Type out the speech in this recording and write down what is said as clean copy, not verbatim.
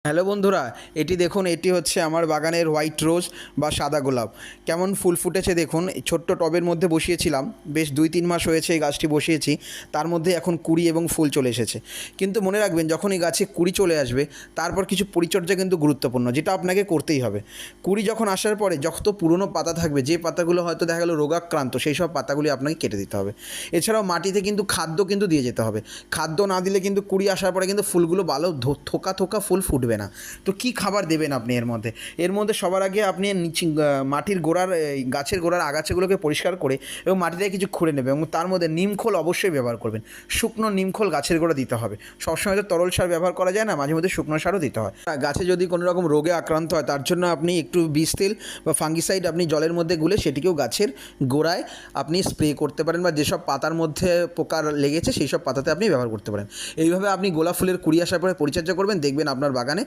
Hello বন্ধুরা, এটি দেখুন, এটি হচ্ছে আমার বাগানের হোয়াইট রোজ বা সাদা গোলাপ। কেমন ফুল ফুটেছে দেখুন। এই ছোট্ট টবের মধ্যে বসিয়েছিলাম, বেশ 2-3 মাস হয়েছে এই গাছটি বসিয়েছি। তার মধ্যে এখন কুঁড়ি এবং ফুল চলে এসেছে। কিন্তু মনে রাখবেন, যখন এই গাছে কুঁড়ি চলে আসবে তারপর কিছু পরিচর্যা কিন্তু গুরুত্বপূর্ণ, যেটা আপনাকে করতেই হবে। কুঁড়ি যখন আসার পরে যত পুরনো পাতা থাকবে, যে পাতাগুলো হয়তো দেখা গেল রোগাক্রান্ত, সেই সব পাতাগুলি আপনাকে কেটে দিতে হবে। এছাড়াও মাটিতে কিন্তু খাদ্য কিন্তু দিয়ে যেতে হবে। খাদ্য না দিলে কিন্তু কুঁড়ি আসার পরে কিন্তু ফুলগুলো ভালো থোকা থোকা ফুল ফুটবে না। তো কী খাবার দেবেন আপনি এর মধ্যে সবার আগে আপনি নিচে মাটির গোড়ার গাছের গোড়ার আগাছাগুলোকে পরিষ্কার করে এবং মাটিতে কিছু খুঁড়ে নেবে এবং তার মধ্যে নিমখোল অবশ্যই ব্যবহার করবেন। শুকনো নিমখোল গাছের গোড়া দিতে হবে। সবসময় তো তরল সার ব্যবহার করা যায় না, মাঝে মধ্যে শুকনো সারও দিতে হয়। গাছে যদি কোনো রকম রোগে আক্রান্ত হয়, তার জন্য আপনি একটু বিষ তেল বা ফাঙ্গিসাইড আপনি জলের মধ্যে গুলে সেটিকেও গাছের গোড়ায় আপনি স্প্রে করতে পারেন, বা যেসব পাতার মধ্যে পোকা লেগেছে সেই সব পাতাতে আপনি ব্যবহার করতে পারেন। এইভাবে আপনি গোলাপ ফুলের কুড়ি আসার পরে পরিচর্যা করবেন, দেখবেন আপনার বাগানে